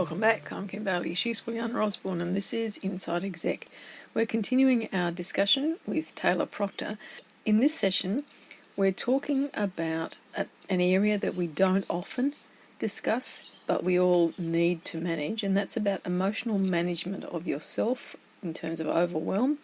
Welcome back. I'm Kim Bailey. She's Fulyana Osborne, and this is Inside Exec. We're continuing our discussion with Taylor Proctor. In this session, we're talking about an area that we don't often discuss, but we all need to manage, and that's about emotional management of yourself in terms of overwhelm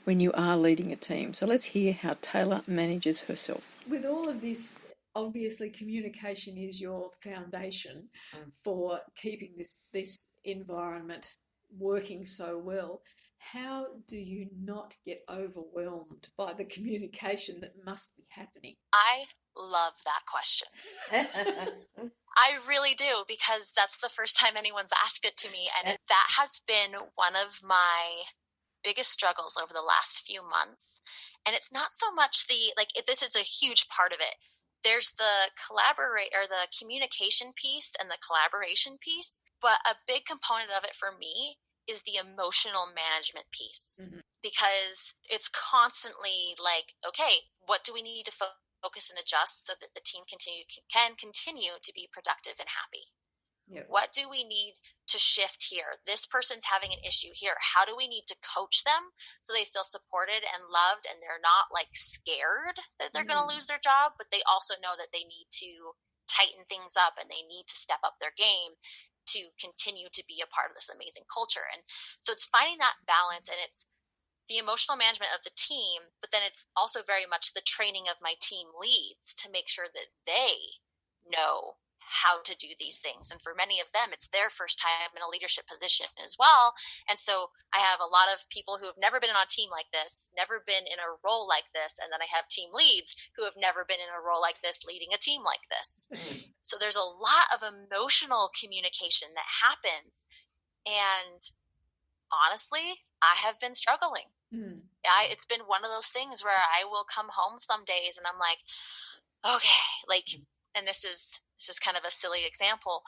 when you are leading a team. So let's hear how Taylor manages herself. With all of this, obviously communication is your foundation for keeping this environment working so well. How do you not get overwhelmed by the communication that must be happening? I love that question. I really do, because that's the first time anyone's asked it to me, and that has been one of my biggest struggles over the last few months. And it's not so much this is a huge part of it. There's the communication piece and the collaboration piece, but a big component of it for me is the emotional management piece, because it's constantly like, okay, what do we need to focus and adjust so that the team can continue to be productive and happy? Yep. What do we need to shift here? This person's having an issue here. How do we need to coach them so they feel supported and loved, and they're not like scared that they're going to lose their job, but they also know that they need to tighten things up and they need to step up their game to continue to be a part of this amazing culture. And so it's finding that balance, and it's the emotional management of the team, but then it's also very much the training of my team leads to make sure that they know how to do these things. And for many of them, it's their first time in a leadership position as well. And so I have a lot of people who have never been on a team like this, never been in a role like this. And then I have team leads who have never been in a role like this, leading a team like this. So there's a lot of emotional communication that happens. And honestly, I have been struggling. It's been one of those things where I will come home some days and I'm like, okay, and this is kind of a silly example.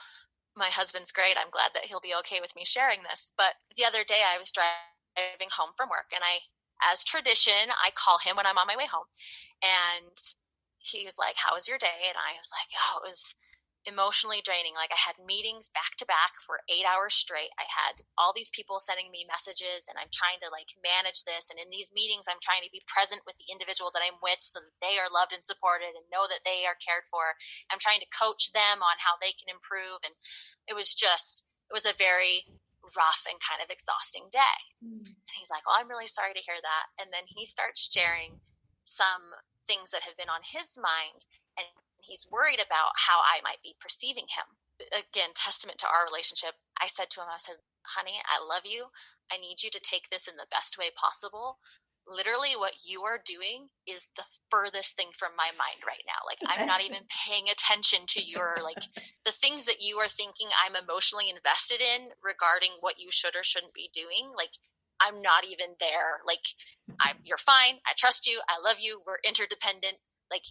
My husband's great. I'm glad that he'll be okay with me sharing this. But the other day I was driving home from work, and as tradition, I call him when I'm on my way home. And he was like, "How was your day?" And I was like, "Oh, it was emotionally draining. Like, I had meetings back to back for 8 hours straight. I had all these people sending me messages, and I'm trying to manage this. And in these meetings, I'm trying to be present with the individual that I'm with so that they are loved and supported and know that they are cared for. I'm trying to coach them on how they can improve." And it was a very rough and kind of exhausting day. And he's like, "Well, I'm really sorry to hear that." And then he starts sharing some things that have been on his mind, and he's worried about how I might be perceiving him. Again, testament to our relationship. I said to him, "Honey, I love you. I need you to take this in the best way possible. Literally what you are doing is the furthest thing from my mind right now. I'm not even paying attention to your, the things that you are thinking I'm emotionally invested in regarding what you should or shouldn't be doing. I'm not even there. You're fine. I trust you. I love you. We're interdependent.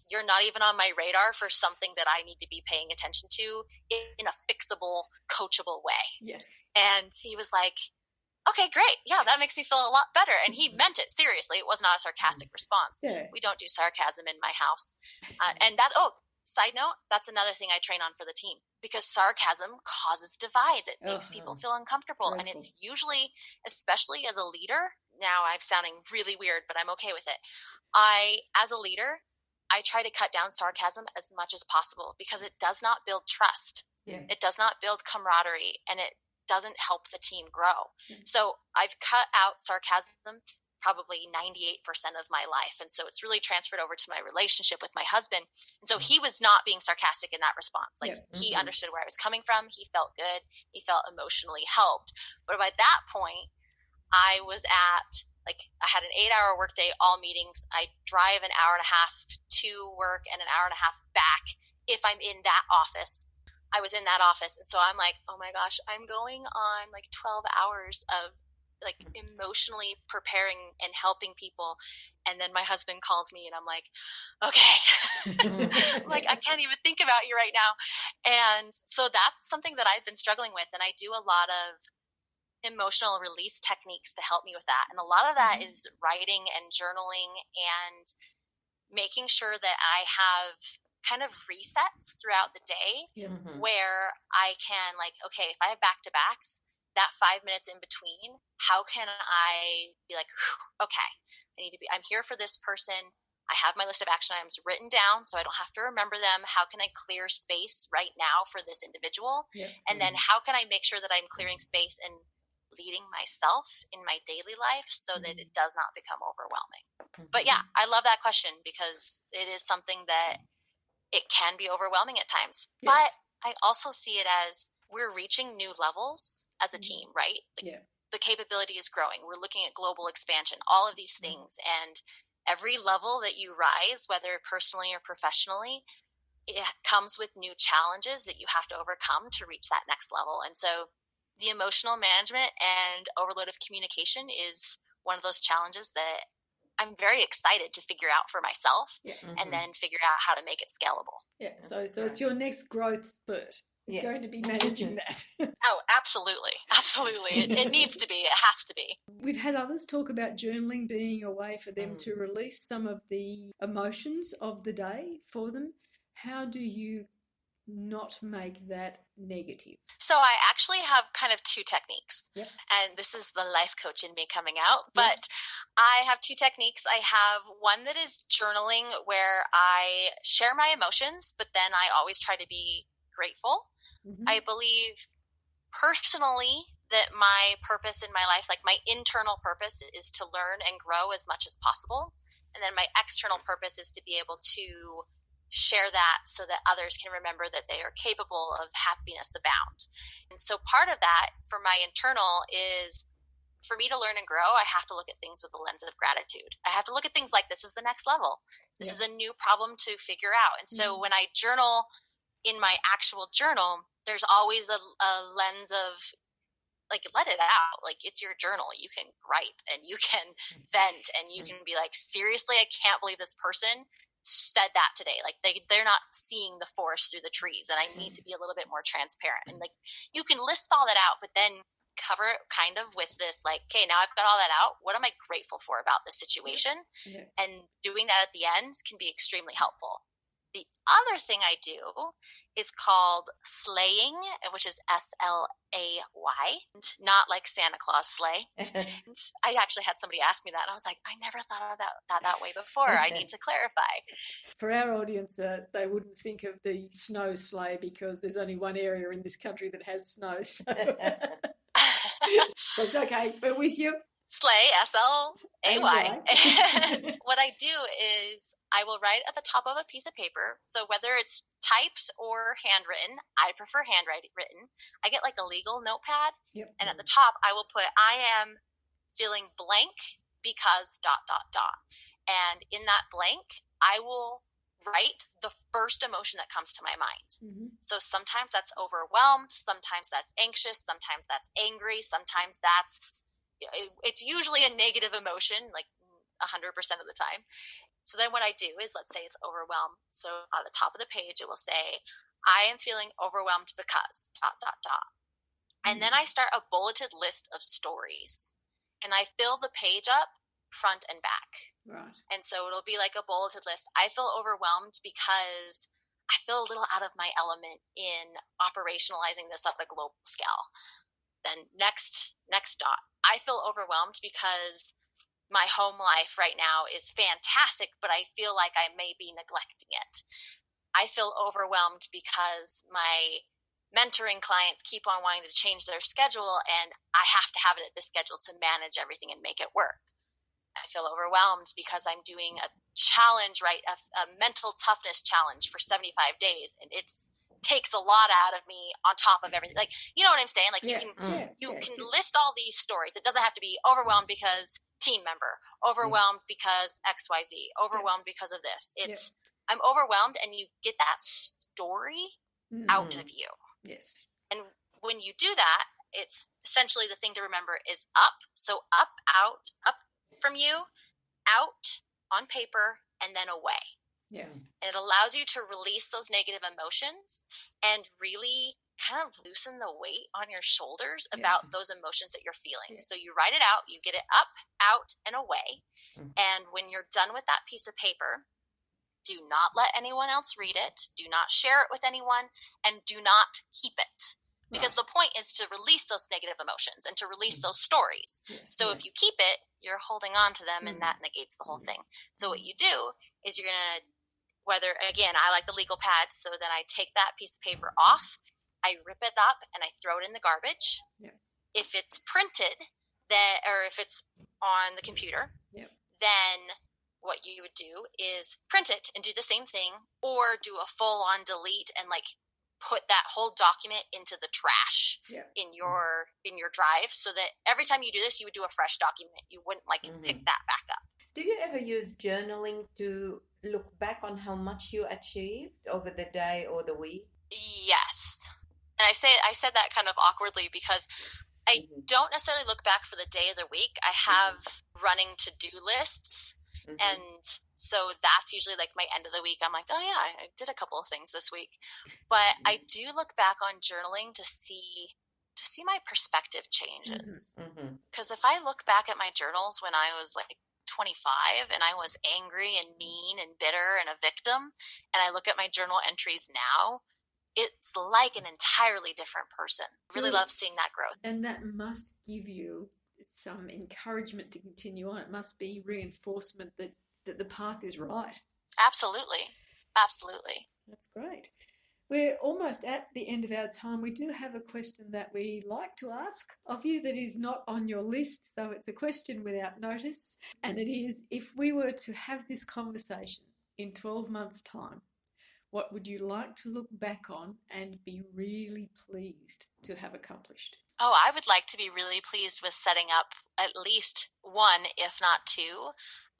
You're not even on my radar for something that I need to be paying attention to in a fixable, coachable way." Yes. And he was like, "Okay, great. Yeah, that makes me feel a lot better." And he meant it seriously. It was not a sarcastic response. Yeah. We don't do sarcasm in my house. Side note, that's another thing I train on for the team, because sarcasm causes divides. It makes people feel uncomfortable. Dreadful. And it's usually, especially as a leader, now I'm sounding really weird, but I'm okay with it. As a leader, I try to cut down sarcasm as much as possible, because it does not build trust. Yeah. It does not build camaraderie, and it doesn't help the team grow. So I've cut out sarcasm probably 98% of my life. And so it's really transferred over to my relationship with my husband. And so he was not being sarcastic in that response. He understood where I was coming from. He felt good. He felt emotionally helped. But by that point, I was at I had an 8-hour workday, all meetings. I drive an hour and a half to work and an hour and a half back if I'm in that office. I was in that office. And so I'm like, oh my gosh, I'm going on 12 hours of emotionally preparing and helping people. And then my husband calls me and I'm like, okay, I can't even think about you right now. And so that's something that I've been struggling with. And I do a lot of emotional release techniques to help me with that. And a lot of that is writing and journaling and making sure that I have kind of resets throughout the day where I can okay, if I have back-to-backs, that 5 minutes in between, how can I be okay, I'm here for this person. I have my list of action items written down so I don't have to remember them. How can I clear space right now for this individual? And then how can I make sure that I'm clearing space and leading myself in my daily life so that it does not become overwhelming? But yeah, I love that question because it is something that it can be overwhelming at times. Yes. But I also see it as we're reaching new levels as a team, right? The capability is growing. We're looking at global expansion, all of these things. And every level that you rise, whether personally or professionally, it comes with new challenges that you have to overcome to reach that next level. And so the emotional management and overload of communication is one of those challenges that I'm very excited to figure out for myself and then figure out how to make it scalable. Yeah, so it's your next growth spurt. It's going to be managing that. Oh, absolutely. Absolutely. It needs to be. It has to be. We've had others talk about journaling being a way for them to release some of the emotions of the day for them. How do you not make that negative? So I actually have kind of two techniques. And this is the life coach in me coming out. But I have two techniques. I have one that is journaling where I share my emotions, but then I always try to be grateful. I believe personally that my purpose in my life, my internal purpose, is to learn and grow as much as possible. And then my external purpose is to be able to share that so that others can remember that they are capable of happiness abound. And so part of that for my internal is, for me to learn and grow, I have to look at things with a lens of gratitude. I have to look at things like, this is the next level. This is a new problem to figure out. And so when I journal in my actual journal, there's always a lens of let it out. It's your journal. You can gripe and you can vent and you can be seriously, I can't believe this person said that today. They're not seeing the forest through the trees, and I need to be a little bit more transparent. And you can list all that out, but then cover it kind of with this okay, now I've got all that out, what am I grateful for about this situation? And doing that at the end can be extremely helpful. The other thing I do is called slaying, which is SLAY, not like Santa Claus sleigh. I actually had somebody ask me that, and I was like, I never thought of that way before. I need to clarify. For our audience, they wouldn't think of the snow sleigh because there's only one area in this country that has snow. So, so it's okay. We're with you. Slay, SLAY. What I do is I will write at the top of a piece of paper. So whether it's typed or handwritten, I prefer handwritten. I get a legal notepad. And at the top, I will put, I am feeling blank because ... And in that blank, I will write the first emotion that comes to my mind. So sometimes that's overwhelmed. Sometimes that's anxious. Sometimes that's angry. Sometimes it's usually a negative emotion, 100% of the time. So then what I do is, let's say it's overwhelmed. So on the top of the page, it will say, I am feeling overwhelmed because ... And then I start a bulleted list of stories, and I fill the page up front and back. Right. And so it'll be like a bulleted list. I feel overwhelmed because I feel a little out of my element in operationalizing this at a global scale. Then next dot. I feel overwhelmed because my home life right now is fantastic, but I feel like I may be neglecting it. I feel overwhelmed because my mentoring clients keep on wanting to change their schedule, and I have to have it at this schedule to manage everything and make it work. I feel overwhelmed because I'm doing a challenge, right? A mental toughness challenge for 75 days, and it's takes a lot out of me on top of everything. You know what I'm saying? You can list all these stories. It doesn't have to be overwhelmed because team member, overwhelmed because XYZ, overwhelmed because of this. It's I'm overwhelmed, and you get that story out of you. Yes. And when you do that, it's essentially the thing to remember is up. So up, out, up from you, out on paper, and then away. Yeah. And it allows you to release those negative emotions and really kind of loosen the weight on your shoulders about those emotions that you're feeling. So you write it out, you get it up, out, and away. And when you're done with that piece of paper, Do not let anyone else read it. Do not share it with anyone, and do not keep it. Because the point is to release those negative emotions and to release those stories. Yes, so if you keep it, you're holding on to them, and that negates the whole thing. So what you do is you're going to, whether, again, I like the legal pad, so then I take that piece of paper off, I rip it up, and I throw it in the garbage. Yeah. If it's printed, or if it's on the computer, then what you would do is print it and do the same thing, or do a full-on delete and like put that whole document into the trash in your drive, so that every time you do this, you would do a fresh document. You wouldn't pick that back up. Do you ever use journaling to look back on how much you achieved over the day or the week? Yes. And I said that kind of awkwardly because I don't necessarily look back for the day of the week. I have running to-do lists. And so that's usually like my end of the week. I'm like, oh yeah, I did a couple of things this week. But I do look back on journaling to see my perspective changes. Because if I look back at my journals when I was like 25 and I was angry and mean and bitter and a victim, and I look at my journal entries now, it's like an entirely different person. Really love seeing that growth. And that must give you some encouragement to continue on. It must be reinforcement that the path is right. Absolutely. That's great. We're almost at the end of our time. We do have a question that we like to ask of you that is not on your list, so it's a question without notice, and it is, if we were to have this conversation in 12 months' time, what would you like to look back on and be really pleased to have accomplished? Oh, I would like to be really pleased with setting up at least one, if not two,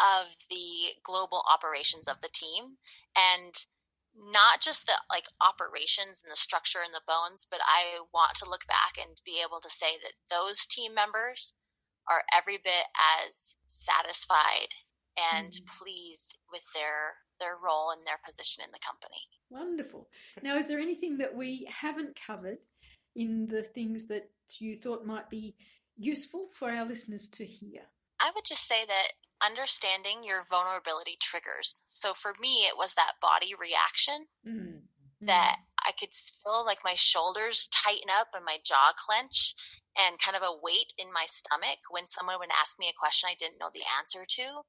of the global operations of the team. And not just the operations and the structure and the bones, but I want to look back and be able to say that those team members are every bit as satisfied and pleased with their role and their position in the company. Wonderful. Now, is there anything that we haven't covered in the things that you thought might be useful for our listeners to hear? I would just say that understanding your vulnerability triggers. So for me, it was that body reaction that I could feel like my shoulders tighten up and my jaw clench, and kind of a weight in my stomach when someone would ask me a question I didn't know the answer to.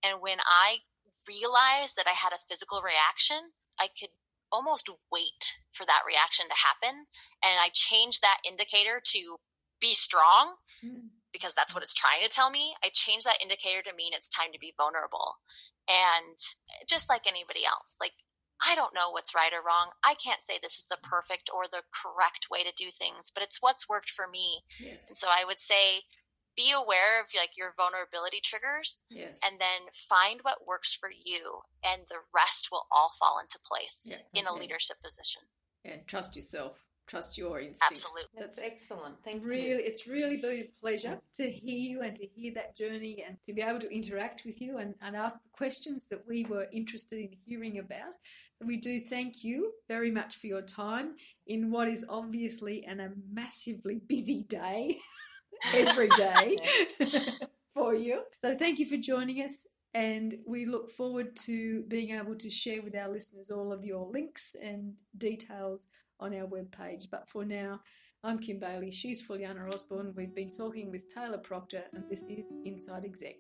And when I realized that I had a physical reaction, I could almost wait for that reaction to happen. And I changed that indicator to be strong because that's what it's trying to tell me. I changed that indicator to mean it's time to be vulnerable. And just like anybody else, I don't know what's right or wrong. I can't say this is the perfect or the correct way to do things, but it's what's worked for me. Yes. And so I would say, be aware of your vulnerability triggers, and then find what works for you, and the rest will all fall into place in a leadership position. And trust yourself. Trust your instincts. Absolutely. That's excellent. Thank you. It's really been a pleasure to hear you and to hear that journey and to be able to interact with you and ask the questions that we were interested in hearing about. So we do thank you very much for your time in what is obviously a massively busy day, every day for you. So thank you for joining us. And we look forward to being able to share with our listeners all of your links and details on our webpage. But for now, I'm Kim Bailey. She's Fulyana Osborne. We've been talking with Taylor Proctor, and this is Inside Exec.